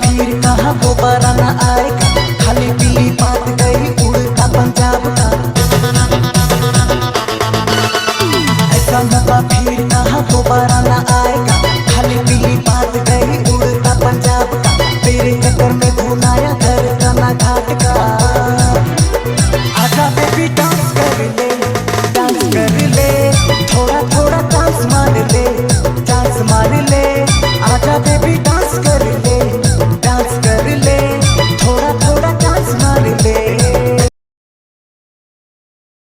फिर कहाँ दोबारा न आएगा, खाली पीली बात गई उड़ता पंजाब का। ऐसा मौका फिर कहाँ दोबारा न आएगा, खाली पीली बात गई उड़ता पंजाब का। तेरे चक्कर में धुनाया घर का ना घाट का, आजा बेबी डांस कर ले।